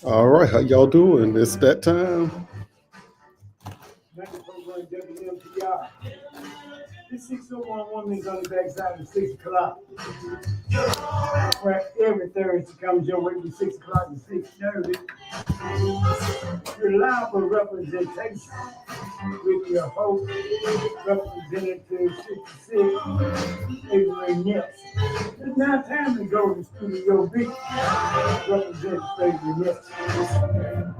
All right, how y'all doing? It's that time. Program WMPR. This 601 woman is on the backside of 6 o'clock. Every Thursday comes your way from 6 o'clock to 6:30. Reliable representation with your host, Representative 66, Avery Nelson. It's now time to go to Studio B. Representative Avery Nelson.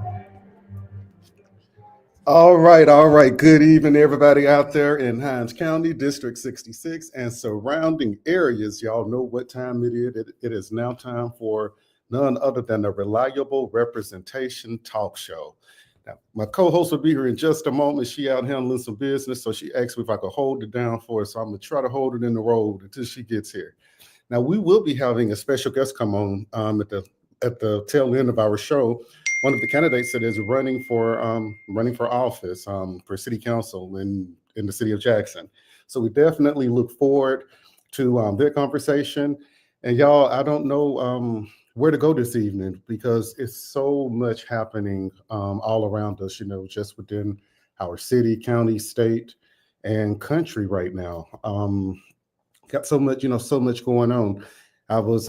All right. Good evening, everybody out there in Hinds County, District 66, and surrounding areas. Y'all know what time it is. It is now time for none other than a reliable representation talk show. Now, my co-host will be here in just a moment. She out handling some business, so she asked me if I could hold it down for her. So I'm gonna try to hold it in the road until she gets here. Now we will be having a special guest come on at the tail end of our show. One of the candidates that is running for office for city council in the city of Jackson. So we definitely look forward to their conversation. And y'all, I don't know where to go this evening because it's so much happening all around us. Just within our city, county, state, and country right now. Got so much going on. I was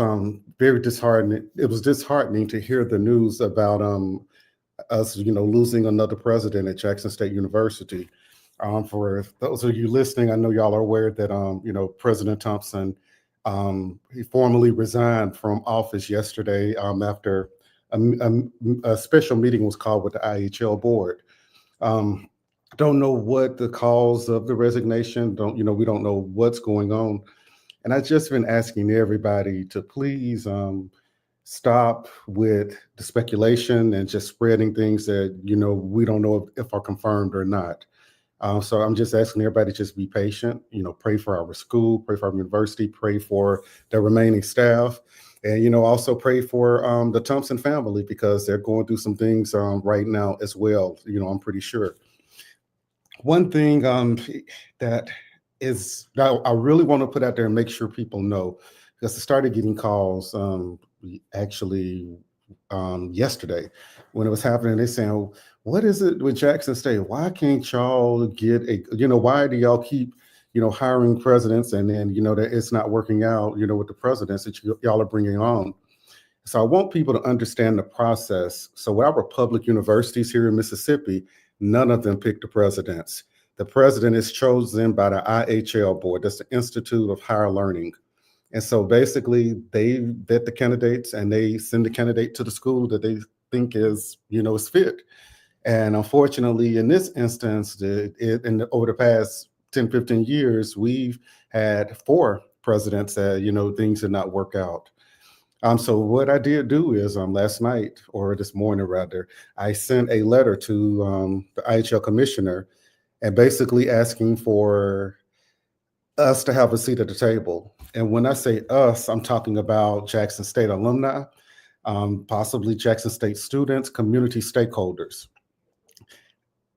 very disheartened. It was disheartening to hear the news about us, losing another president at Jackson State University. For those of you listening, I know y'all are aware that President Thompson he formally resigned from office yesterday after a special meeting was called with the IHL board. Um, don't know what the cause of the resignation. We don't know what's going on. And I've just been asking everybody to please stop with the speculation and just spreading things that we don't know if are confirmed or not. So I'm just asking everybody to just be patient. Pray for our school, pray for our university, pray for the remaining staff, and also pray for the Thompson family because they're going through some things right now as well. I'm pretty sure. One thing that that I really want to put out there and make sure people know, because I started getting calls actually yesterday when it was happening. They saying, "What is it with Jackson State? Why can't y'all get why do y'all keep hiring presidents and then that it's not working out with the presidents that y'all are bringing on?" So I want people to understand the process. So our public universities here in Mississippi, none of them pick the presidents. The president is chosen by the IHL board. That's the Institute of Higher Learning. And so basically they vet the candidates and they send the candidate to the school that they think is fit. And unfortunately, in this instance, over the past 10, 15 years, we've had four presidents that, things did not work out. So what I did do is last night or this morning rather, I sent a letter to the IHL commissioner and basically asking for us to have a seat at the table. And when I say us, I'm talking about Jackson State alumni, possibly Jackson State students, community stakeholders.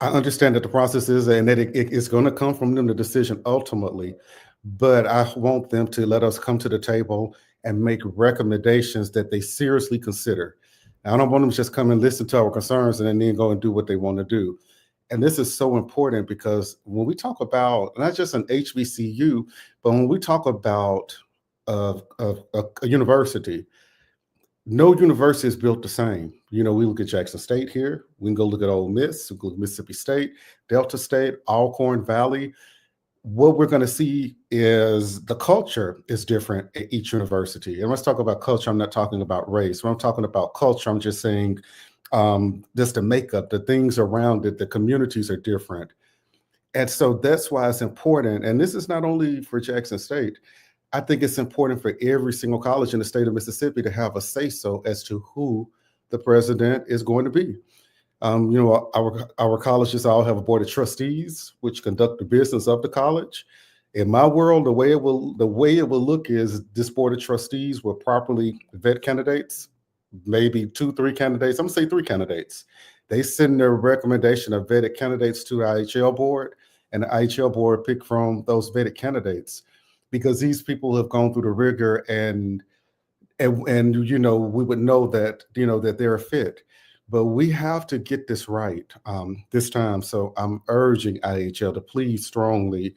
I understand that the process is and that it's going to come from them, the decision ultimately, but I want them to let us come to the table and make recommendations that they seriously consider. I don't want them to just come and listen to our concerns and then go and do what they want to do. And this is so important because when we talk about not just an HBCU, but when we talk about a university, no university is built the same. We look at Jackson State here. We can go look at Ole Miss, we go to Mississippi State, Delta State, Alcorn Valley. What we're going to see is the culture is different at each university. And let's talk about culture. I'm not talking about race. When I'm talking about culture, I'm just saying just the makeup, the things around it, the communities are different. And so that's why it's important. And this is not only for Jackson State. I think it's important for every single college in the state of Mississippi to have a say-so as to who the president is going to be. Our colleges all have a board of trustees, which conduct the business of the college. In my world, the way it will look is this board of trustees will properly vet candidates, maybe 2-3 candidates. I'm gonna say 3 candidates. They send their recommendation of vetted candidates to the IHL board, and the IHL board pick from those vetted candidates because these people have gone through the rigor and we would know that that they're a fit. but we have to get this right this time. So I'm urging IHL to please strongly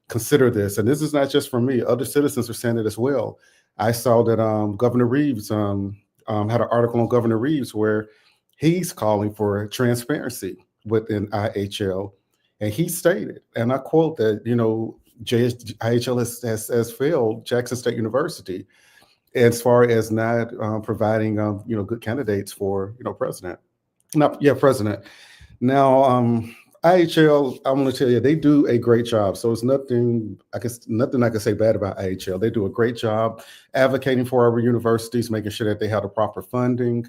consider this. And this is not just for me, other citizens are saying it as well. I saw that Governor Reeves had an article on Governor Reeves where he's calling for transparency within IHL. And he stated, and I quote that, IHL has failed Jackson State University as far as not providing, good candidates for, president. Not, yeah, president. Now, IHL, I want to tell you, they do a great job. So it's nothing I can say bad about IHL. They do a great job advocating for our universities, making sure that they have the proper funding.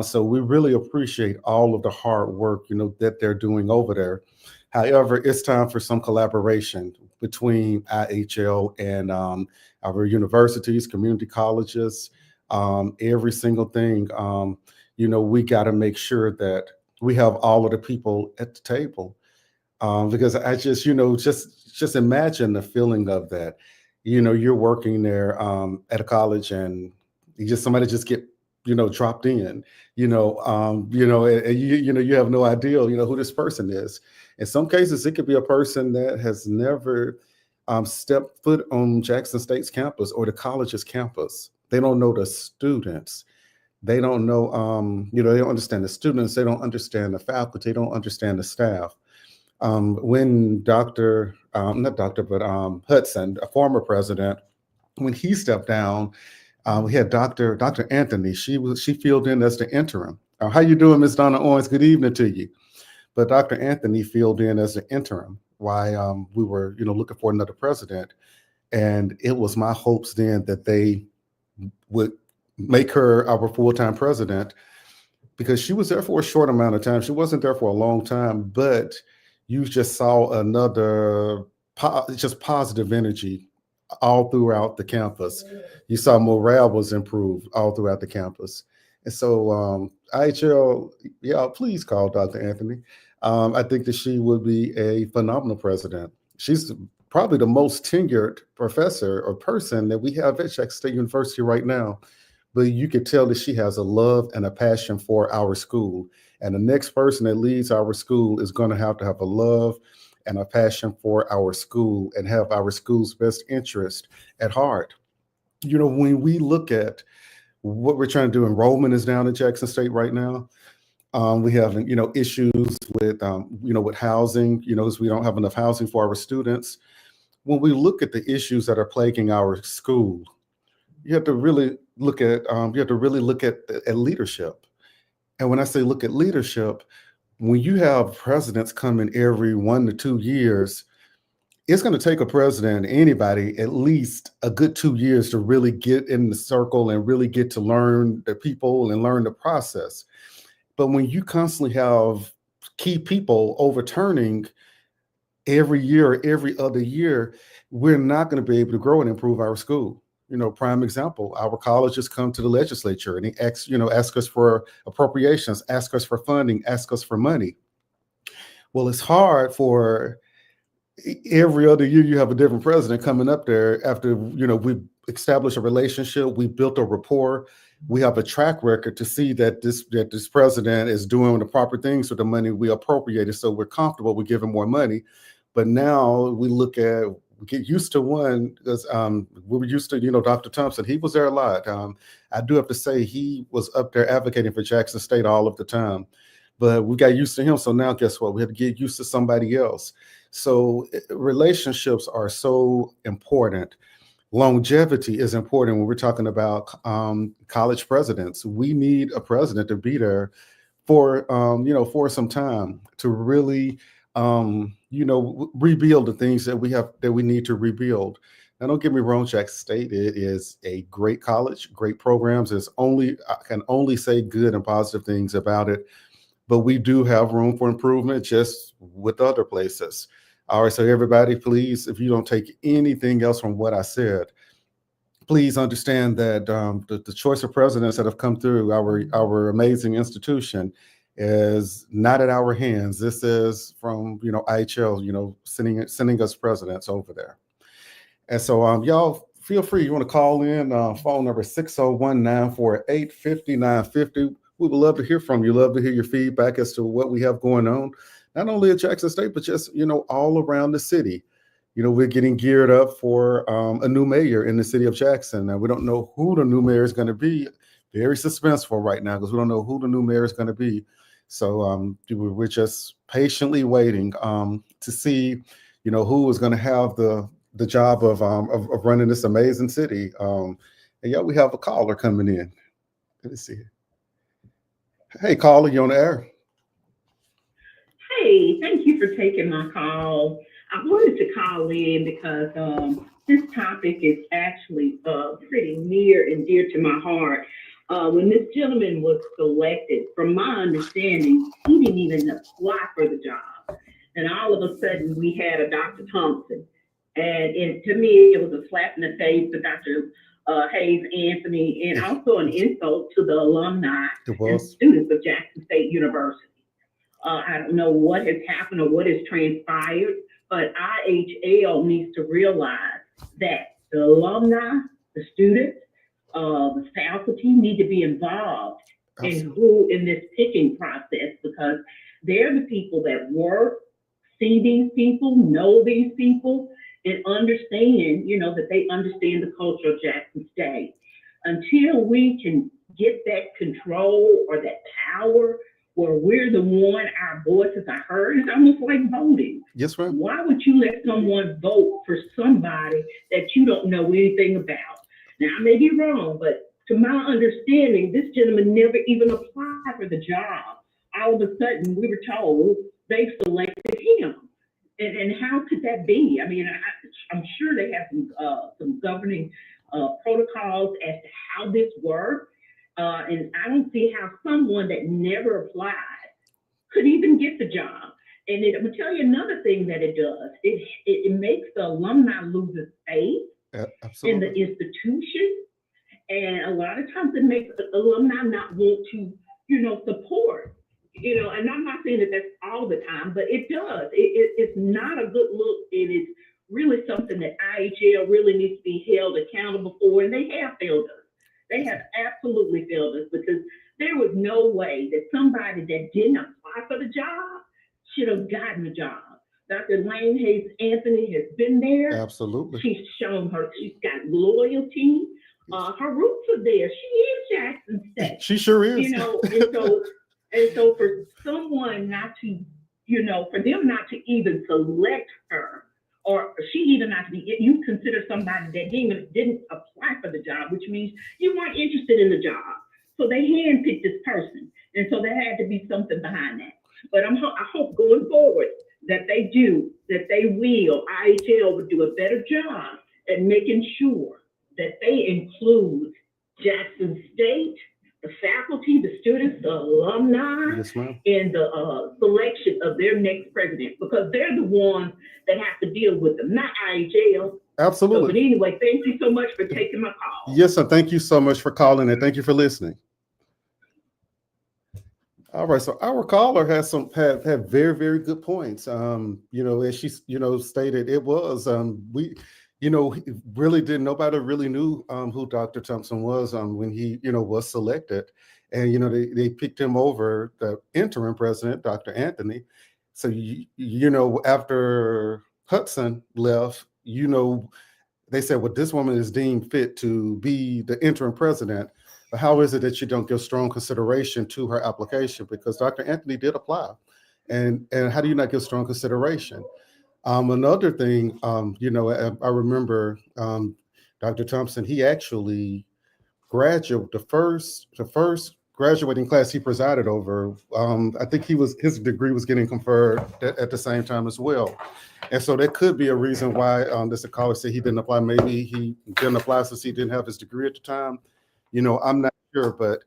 So we really appreciate all of the hard work, that they're doing over there. However, it's time for some collaboration between IHL and our universities, community colleges, every single thing. We got to make sure that we have all of the people at the table. Because I just, just imagine the feeling of that. You're working there at a college and somebody just get, dropped in, and you have no idea, who this person is. In some cases, it could be a person that has never stepped foot on Jackson State's campus or the college's campus. They don't know the students. They don't know, they don't understand the students. They don't understand the faculty. They don't understand the staff. When Hudson, a former president, when he stepped down, we had Dr. Anthony. She filled in as the interim. How you doing, Ms. Donna Owens? Good evening to you. But Dr. Anthony filled in as the interim while we were, looking for another president. And it was my hopes then that they would make her our full-time president, because she was there for a short amount of time. She wasn't there for a long time, but you just saw another just positive energy all throughout the campus. You saw morale was improved all throughout the campus. And so IHL, yeah, please call Dr. Anthony. I think that she would be a phenomenal president. She's probably the most tenured professor or person that we have at Jackson State University right now. But you could tell that she has a love and a passion for our school. And the next person that leads our school is going to have a love and a passion for our school and have our school's best interest at heart. When we look at what we're trying to do, enrollment is down at Jackson State right now. We have, issues with, with housing, as we don't have enough housing for our students. When we look at the issues that are plaguing our school, you have to really look at leadership. And when I say look at leadership, when you have presidents coming every 1 to 2 years, it's going to take a president, anybody, at least a good 2 years to really get in the circle and really get to learn the people and learn the process. But when you constantly have key people overturning every year, every other year, we're not going to be able to grow and improve our school. Prime example, our colleges come to the legislature and they ask us for appropriations, ask us for funding, ask us for money. Well, it's hard for every other year you have a different president coming up there after, we established a relationship, we built a rapport, we have a track record to see that this president is doing the proper things with the money we appropriated. So we're comfortable with giving more money. But now we get used to one, because we were used to, Dr. Thompson. He was there a lot. I do have to say he was up there advocating for Jackson State all of the time, but we got used to him. So now guess what? We have to get used to somebody else. So relationships are so important. Longevity is important when we're talking about college presidents. We need a president to be there for, for some time to really, rebuild the things that we need to rebuild. Now, don't get me wrong, Jackson State, it is a great college, great programs. I can only say good and positive things about it, but we do have room for improvement just with other places. All right, so everybody, please, if you don't take anything else from what I said, please understand that the choice of presidents that have come through our amazing institution is not at our hands. This is from, IHL, sending us presidents over there. And so y'all feel free, you want to call in, phone number 601-948-5950. We would love to hear from you. Love to hear your feedback as to what we have going on, not only at Jackson State, but just, all around the city. We're getting geared up for a new mayor in the city of Jackson. Now, we don't know who the new mayor is going to be. Very suspenseful right now because we don't know who the new mayor is going to be. So we're just patiently waiting to see, who is going to have the job of running this amazing city. And yeah, we have a caller coming in. Let me see. Hey, caller, you on the air? Hey, thank you for taking my call. I wanted to call in because this topic is actually pretty near and dear to my heart. When this gentleman was selected, from my understanding, he didn't even apply for the job. And all of a sudden, we had a Dr. Thompson. And to me, it was a slap in the face to Dr. Hayes Anthony, and also an insult to the alumni and students of Jackson State University. I don't know what has happened or what has transpired, but IHL needs to realize that the alumni, the students, the faculty need to be involved in this picking process, because they're the people that work, see these people, know these people, and understand, that they understand the culture of Jackson State. Until we can get that control or that power where we're the one, our voices are heard, it's almost like voting. Yes, ma'am. Why would you let someone vote for somebody that you don't know anything about? Now, I may be wrong, but to my understanding, this gentleman never even applied for the job. All of a sudden, we were told they selected him. And how could that be? I mean, I'm sure they have some governing protocols as to how this works. And I don't see how someone that never applied could even get the job. And I'm gonna tell you another thing that it does. It makes the alumni lose its faith in the institution. And a lot of times it makes the alumni not want to, support. And I'm not saying that that's all the time, but it does. It's not a good look, and it's really something that IHL really needs to be held accountable for, and they have failed us. They have absolutely failed us, because there was no way that somebody that didn't apply for the job should have gotten the job. Dr. Lane Hayes Anthony has been there. Absolutely. She's shown she's got loyalty. Her roots are there. She is Jackson State. She sure is. And so for someone not to, for them not to even select her, or she even not to be, you consider somebody that didn't apply for the job, which means you weren't interested in the job. So they handpicked this person. And so there had to be something behind that. But I hope going forward that IHL would do a better job at making sure that they include Jackson State, the faculty, the students, the alumni, yes, ma'am, in the selection of their next president, because they're the ones that have to deal with them, not IHL. Absolutely. So, but anyway, thank you so much for taking my call. Yes, sir. Thank you so much for calling, and thank you for listening. All right, so our caller has had very, very good points. As she stated, it was nobody really knew who Dr. Thompson was when he was selected, and they picked him over the interim president, Dr. Anthony. So after Hudson left, they said, well, this woman is deemed fit to be the interim president. But how is it that you don't give strong consideration to her application? Because Dr. Anthony did apply, and how do you not give strong consideration? Another thing, I remember Dr. Thompson. He actually graduated the first graduating class he presided over. I think his degree was getting conferred at the same time as well, and so that could be a reason why this college said he didn't apply. Maybe he didn't apply since he didn't have his degree at the time. I'm not sure, but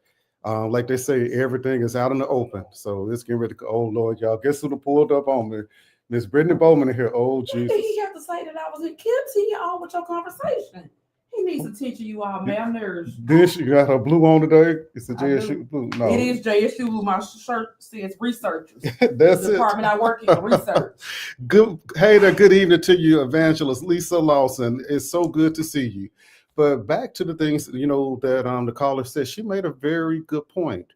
like they say, everything is out in the open. So it's getting ready to go. Oh Lord, y'all, guess who done pulled up on me? Miss Brittany Bowman in here. Oh Jesus. He have to say that I was in Kempsey on with your conversation. He needs to teach you all manners. Then she got her blue on today. It's a JSU blue. No, it is JSU blue. My shirt says researchers. That's the department I work in, research. Good. Hey there. Good evening to you, Evangelist Lisa Lawson. It's so good to see you. But back to the things that the caller said. She made a very good point.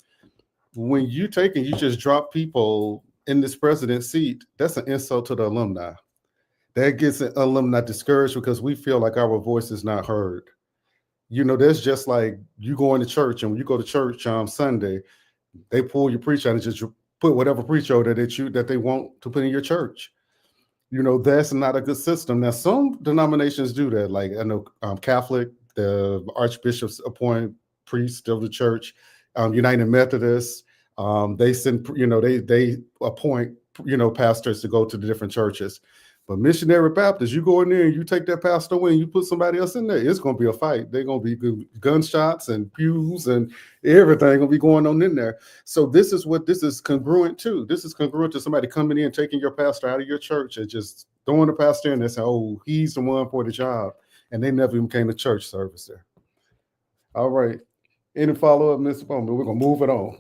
when you take and you just drop people in this president's seat, that's an insult to the alumni. That gets an alumni discouraged because we feel like our voice is not heard. That's just like you going to church, and when you go to church on Sunday, they pull your preacher out and just put whatever preacher that they want to put in your church. That's not a good system. Now, some denominations do that. Like I know Catholic, the archbishops appoint priests of the church. United Methodists, they send, they appoint, pastors to go to the different churches. But Missionary Baptist, you go in there and you take that pastor away and you put somebody else in there, it's going to be a fight. They're going to be gunshots and pews and everything going to be going on in there. So this is what this is congruent to. This is congruent to somebody coming in, taking your pastor out of your church and just throwing the pastor in and saying, oh, he's the one for the job. And they never even came to church service there. All right. Any follow-up, Mr. Bowman? We're going to move it on.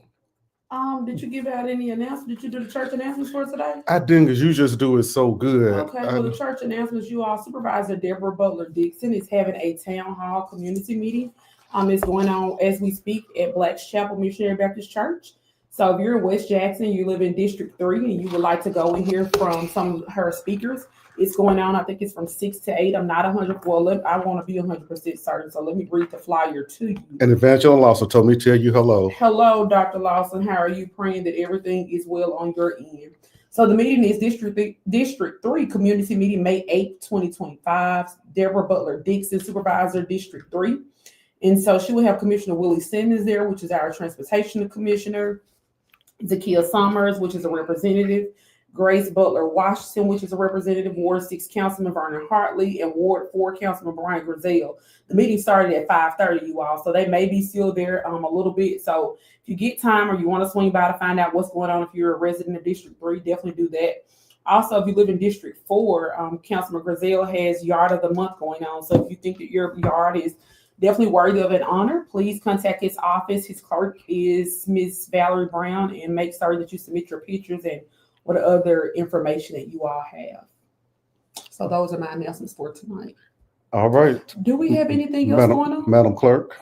Did you give out any announcements? Did you do the church announcements for today? I didn't, because you just do it so good. Okay, for the church announcements, you all, Supervisor Deborah Butler Dixon is having a town hall community meeting. It's going on as we speak at Black's Chapel Missionary Baptist Church. So if you're in West Jackson, you live in District 3, and you would like to go and hear from some of her speakers, it's going on, I think it's from 6 to 8. I'm not 100, I want to be 100% certain, so let me read the flyer to you. And Evangelist Lawson told me to tell you hello. Hello, Dr. Lawson. How are you? Praying that everything is well on your end. So the meeting is District 3 Community Meeting, May 8th, 2025. Deborah Butler Dixon, Supervisor, District 3. And so she will have Commissioner Willie Simmons there, which is our Transportation Commissioner. Zakiya Summers, which is a representative. Grace Butler Washington, which is a representative. Ward 6 Councilman Vernon Hartley, and Ward 4 Councilman Brian Grizel. The meeting started at 5:30, you all, so they may be still there a little bit. So if you get time or you want to swing by to find out what's going on, if you're a resident of District 3, definitely do that. Also, if you live in District 4, Councilman Grizel has Yard of the Month going on. So if you think that your yard is definitely worthy of an honor, please contact his office. His clerk is Ms. Valerie Brown, and make certain that you submit your pictures and what other information that you all have. So those are my announcements for tonight. All right. Do we have anything else going on? Madam Clerk.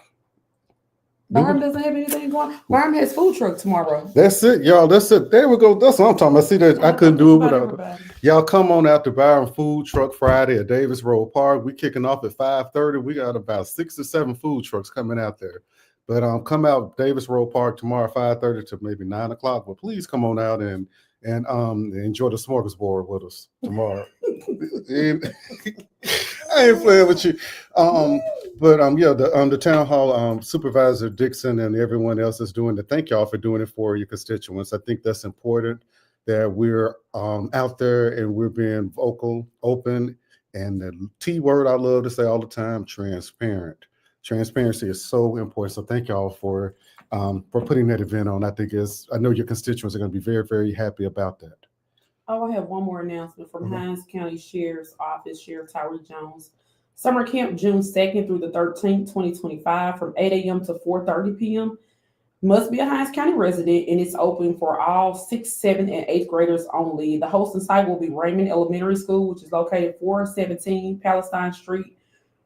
Barham doesn't have anything going on. Barham has food truck tomorrow. That's it, y'all. That's it. There we go. That's what I'm talking about. See that I couldn't do it without it. Y'all come on out to Byron Food Truck Friday at Davis Road Park. We kicking off at 5:30. We got about 6 or 7 food trucks coming out there. But come out Davis Road Park tomorrow, 5:30 to maybe 9 o'clock. But please come on out and enjoy the smorgasbord with us tomorrow. I ain't playing with you. The town hall Supervisor Dixon and everyone else is doing it. Thank y'all for doing it for your constituents. I think that's important, that we're out there and we're being vocal, open, and the T word I love to say all the time, transparent. Transparency is so important. So thank y'all for putting that event on. I know your constituents are going to be very, very happy about that. Oh, I have one more announcement from Hinds County Sheriff's Office, Sheriff Tyree Jones. Summer camp June 2nd through the 13th, 2025 from 8 a.m. to 4:30 p.m. Must be a Hinds County resident, and it's open for all 6th, 7th, and 8th graders only. The hosting site will be Raymond Elementary School, which is located 417 Palestine Street,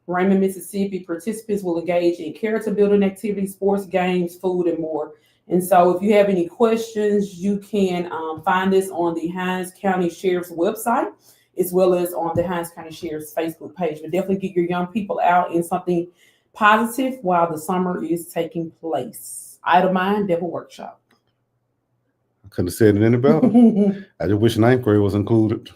Raymond, Mississippi. Participants will engage in character building activities, sports, games, food, and more. And so if you have any questions, you can find this on the Hinds County Sheriff's website, as well as on the Hinds County Sheriff's Facebook page. But definitely get your young people out in something positive while the summer is taking place. Idle Mind Devil Workshop. I couldn't have said it any better. I just wish 9th grade was included.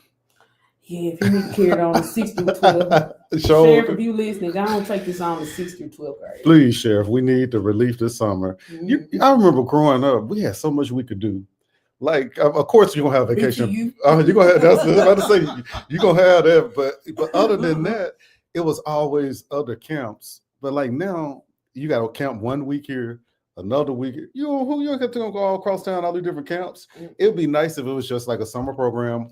Yeah, if you need to carry it on to 6 through 12. Sheriff, if you listening, I don't take this on to 6 through 12 grade. Please, Sheriff, we need the relief this summer. Mm-hmm. I remember growing up, we had so much we could do. Like, of course, you're gonna have vacation. You. You're gonna have. That's what I was about to say. You're gonna have that, but other than that, it was always other camps. But like now, you got to camp 1 week here, another week. You don't have to go all across town, all the different camps. It'd be nice if it was just like a summer program.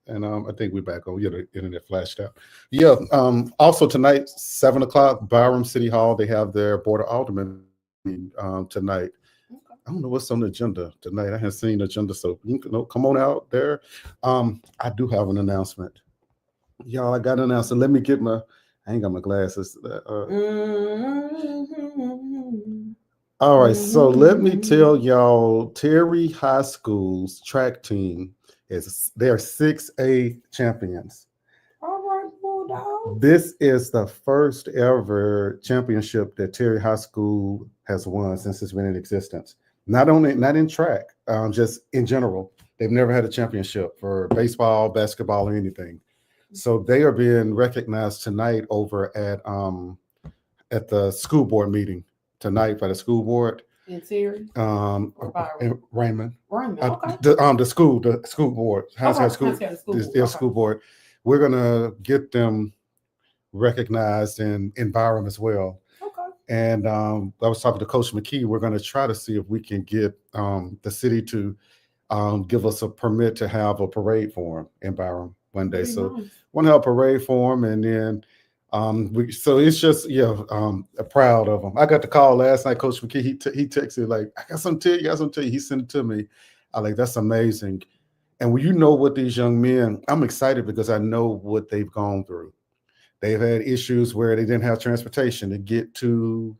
And I think we're back on. The internet flashed out. Also tonight, 7 o'clock, Byram City Hall. They have their Board of Aldermen tonight. I don't know what's on the agenda tonight. I haven't seen the agenda, so you can come on out there. I do have an announcement. Y'all, I got an announcement. Let me get my, I ain't got my glasses. All right, so let me tell y'all, Terry High School's track team is they're 6A champions. All right, Bulldogs. This is the first ever championship that Terry High School has won since it's been in existence. Not in track, just in general. They've never had a championship for baseball, basketball, or anything. So they are being recognized tonight over at the school board meeting tonight by the school board. And Terry. And Raymond. Raymond. Okay. The school board, Hines County School, Hines County School is Board, their okay. school board. We're gonna get them recognized in Byram as well. Okay. And I was talking to Coach McKee. We're gonna try to see if we can get the city to give us a permit to have a parade for them in Byram one day. Pretty So nice. want to have a parade for them, and then so it's just proud of them. I got the call last night, Coach McKee. He texted like, "I got something to tell you." He sent it to me. I like, that's amazing. And when you know what these young men, I'm excited because I know what they've gone through. They've had issues where they didn't have transportation to get to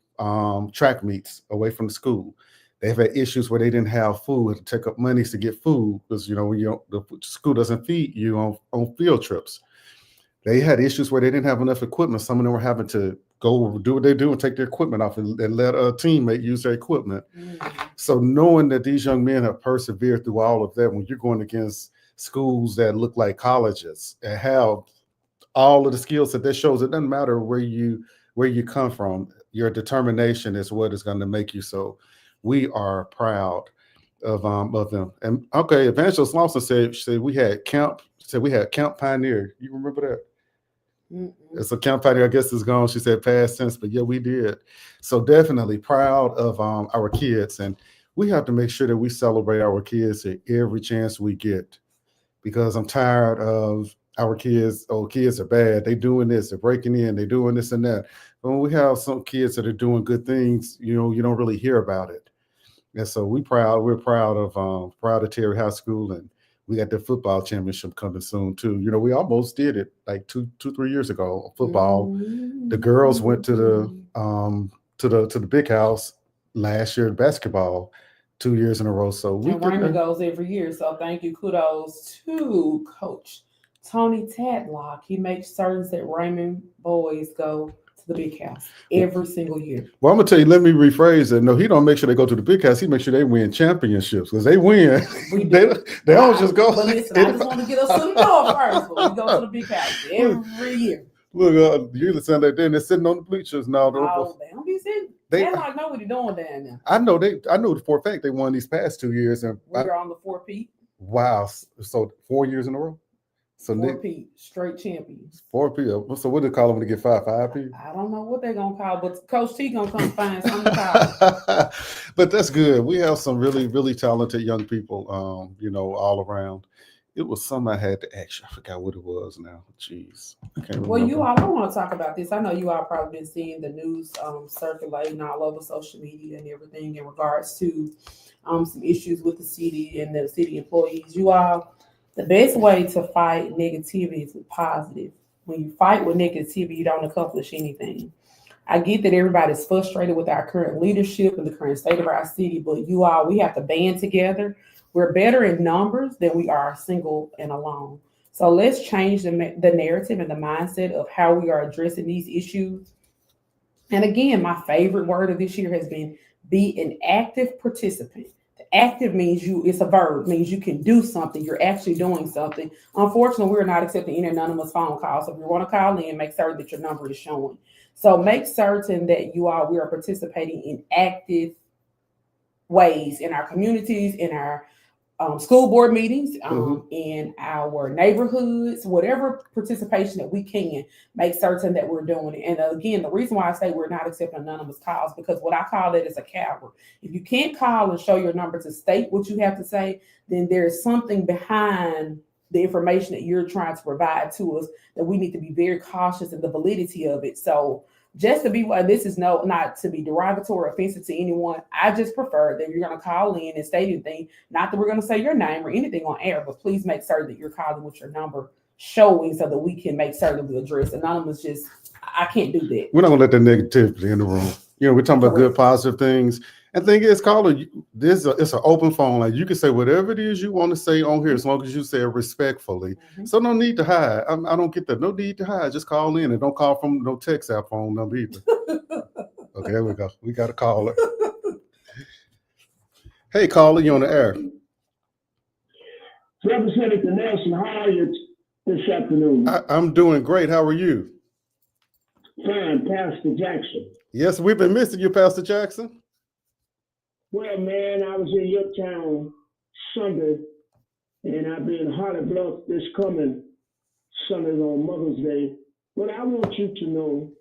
track meets away from the school. They've had issues where they didn't have food, to take up monies to get food because when the school doesn't feed you on field trips. They had issues where they didn't have enough equipment. Some of them were having to go do what they do and take their equipment off and let a teammate use their equipment. So knowing that these young men have persevered through all of that, when you're going against schools that look like colleges and have all of the skills that shows, it doesn't matter where you come from. Your determination is what is going to make you. So we are proud of them. And okay, Evangelist Lawson said we had Camp Pioneer. You remember that? It's a Camp Pioneer. I guess it's gone. She said past tense, but yeah, we did. So definitely proud of our kids, and we have to make sure that we celebrate our kids at every chance we get, because I'm tired of our kids. Oh, kids are bad. They doing this. They're breaking in. They're doing this and that. But when we have some kids that are doing good things, you don't really hear about it. And so we're proud of Terry High School, and we got the football championship coming soon too. We almost did it like 2-3 years ago. Football, the girls went to the big house last year. Basketball, 2 years in a row. So Raymond goes every year. So thank you, kudos to Coach Tony Tadlock. He makes certain that Raymond boys go to the big house every single year. Well, I'm gonna tell you. Let me rephrase it. No, he don't make sure they go to the big house. He makes sure they win championships because they win. We do. they don't just go. But listen, I just want to get us to the door first. But we go to the big house every year. Look, you sound like they're sitting on the bleachers now. Oh, they don't be sitting. They like know what they're doing down there. I know for a fact they won these past 2 years, and we're on the 4P. Wow, so 4 years in a row. So 4P, straight champions. 4P. So what do they call them when they get 5P? I don't know what they're gonna call, but Coach T gonna come find something to call. But that's good. We have some really, really talented young people, all around. It was something I had to ask you. I forgot what it was now. Jeez. I can't remember. Well, you all don't want to talk about this. I know you all probably been seeing the news circulating all over social media and everything in regards to some issues with the city and the city employees. You all, the best way to fight negativity is with positive. When you fight with negativity, you don't accomplish anything. I get that everybody's frustrated with our current leadership and the current state of our city, but you all, we have to band together. We're better in numbers than we are single and alone. So let's change the narrative and the mindset of how we are addressing these issues. And again, my favorite word of this year has been be an active participant. The active means it's a verb, means you can do something. You're actually doing something. Unfortunately, we're not accepting any anonymous phone calls. So if you want to call in, make certain that your number is showing. So make certain that we are participating in active ways in our communities, in our school board meetings, in our neighborhoods, whatever participation that we can, make certain that we're doing it. And again, the reason why I say we're not accepting anonymous calls, because what I call that is a coward. If you can't call and show your number to state what you have to say, then there's something behind the information that you're trying to provide to us that we need to be very cautious in the validity of it. So just to be, this is not to be derogatory or offensive to anyone. I just prefer that you're going to call in and state anything. Not that we're going to say your name or anything on air, but please make certain that you're calling with your number showing so that we can make certain we address. Anonymous, just, I can't do that. We're not gonna let the negativity in the room. You know, we're talking about good, positive things. And thing is, caller, it's an open phone. Like you can say whatever it is you want to say on here, as long as you say it respectfully. Mm-hmm. So no need to hide. I don't get that. No need to hide. Just call in and don't call from no text app phone number either. Okay, there we go. We got a caller. Hey, caller, you on the air? Representative Nelson, how are you this afternoon? I'm doing great. How are you? Fine, Pastor Jackson. Yes, we've been missing you, Pastor Jackson. Well, man, I was in your town Sunday, and I'll be in Holly Bluff this coming Sunday on Mother's Day. But I want you to know,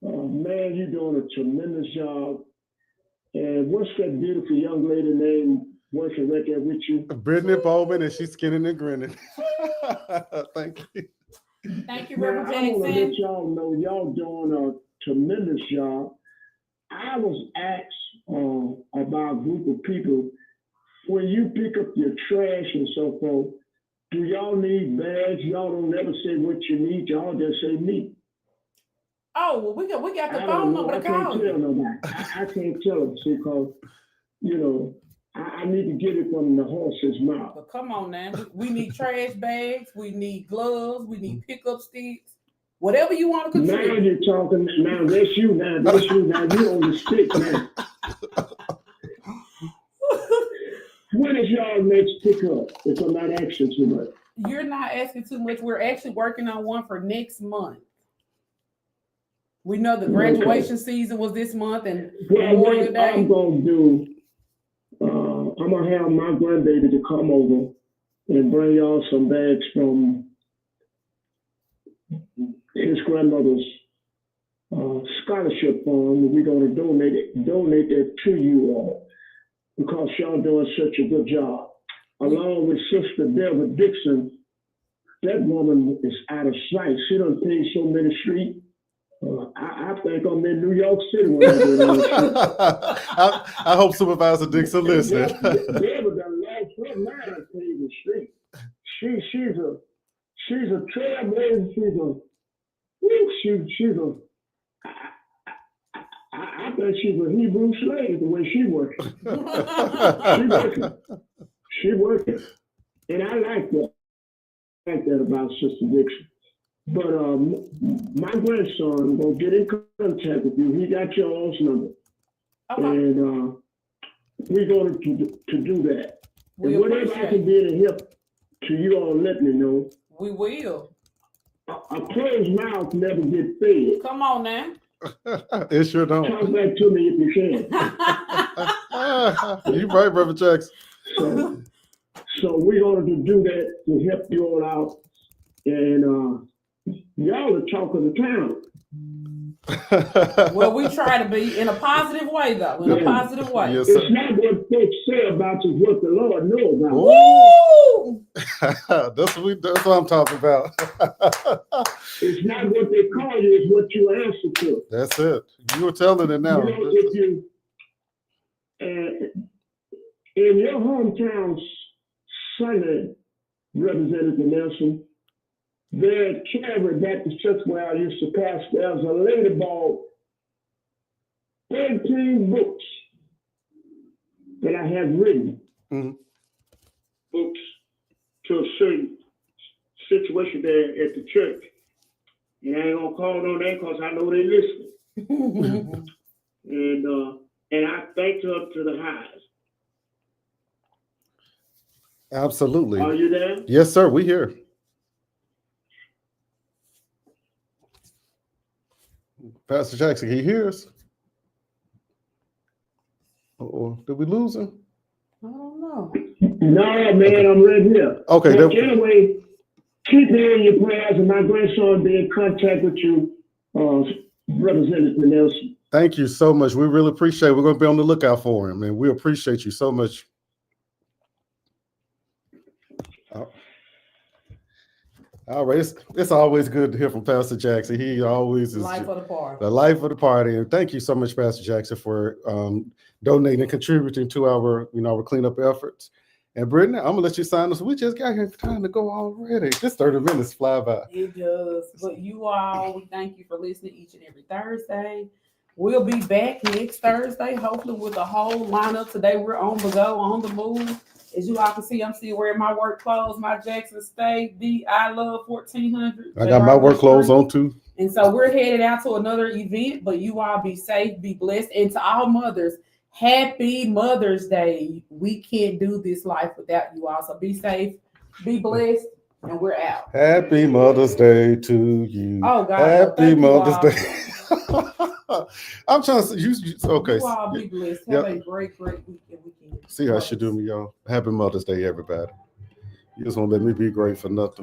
man, you're doing a tremendous job. And what's that beautiful young lady name working right there with you? Brittany Bowman, and she's skinning and grinning. Thank you. Thank you, Man, Reverend I want to Jackson. let y'all know y'all doing a tremendous job. I was asked about a group of people, when you pick up your trash and so forth, do y'all need bags? Y'all don't ever say what you need. Y'all just say me. Oh, well, we got the I phone don't know. number I to can't call tell you. nobody. I can't tell them because, you know, I need to get it from the horse's mouth. But come on now. We need trash bags. We need gloves. We need pickup sticks. Whatever you want to Now contribute. you're talking. Now that's you. Now that's you. Now you on the stick now. When is y'all next pickup? If I'm not asking too much. You're not asking too much. We're actually working on one for next month. We know the graduation season was this month, and Well, Memorial what Day. I'm gonna do, I'm gonna have my grandbaby to come over and bring y'all some bags from his grandmother's scholarship fund. We're gonna donate that to you all because y'all doing such a good job. Along with Sister Deborah Dixon, that woman is out of sight. She done paid so many streets. I think I'm in New York City when I go down the street. I hope Supervisor Dixon listening. Deborah done lost her mind on paving the street. She's a trailblazer. I bet she's a Hebrew slave the way she works. She working. And I like that. I like that about Sister Dixon. But my grandson will get in contact with you. He got your all's number. Okay. And we're going to do that. We And whatever I appreciate can it. be to help to you all, let me know. We will. A closed mouth never get fed. Come on now. It sure Talk don't. back to me if you can. You right, Brother Jackson. So we're going to do that to help you all out. And y'all the talk of the town. Well, we try to be in a positive way, though. In a positive way. Yes, It's sir. not what folks say about you, what the Lord knows about. Woo! That's what I'm talking about. It's not what they call you, it's what you answer to. That's it. You were telling it now. You know, if you in your hometown, Sunday, Representative Nelson, there at Calvary Baptist Church where I used to pastor, there was a lady bought 13 books that I have written. Mhm. Books to a certain situation there at the church. And I ain't gonna call no name because I know they listening. And I thanked her up to the highs. Absolutely. Are you there? Yes, sir. We here. Pastor Jackson, can you hear us? Uh-oh. Did we lose him? I don't know. No, man, I'm right here. Okay. But anyway, keep me in your prayers, and my grandson be in contact with you, Representative Nelson. Thank you so much. We really appreciate it. We're going to be on the lookout for him, and we appreciate you so much. All right, it's always good to hear from Pastor Jackson. He always is Life of the party. the life of the party. And thank you so much, Pastor Jackson, for donating and contributing to our, our cleanup efforts. And Brittany, I'm gonna let you sign us. We just got here time to go already. This 30 minutes fly by. It does. But you all, we thank you for listening each and every Thursday. We'll be back next Thursday, hopefully with a whole lineup. Today we're on the go, on the move. As you all can see, I'm still wearing my work clothes, my Jackson State, I Love 1400. I got my work clothes on too. And so we're headed out to another event, but you all be safe, be blessed. And to all mothers, happy Mother's Day. We can't do this life without you all. So be safe, be blessed, and we're out. Happy Mother's Day to you. Oh, God. Happy Thank you Mother's all. Day. I'm trying to okay. You all be blessed. Have a great weekend. See how she do me, y'all. Happy Mother's Day, everybody. You just won't let me be great for nothing.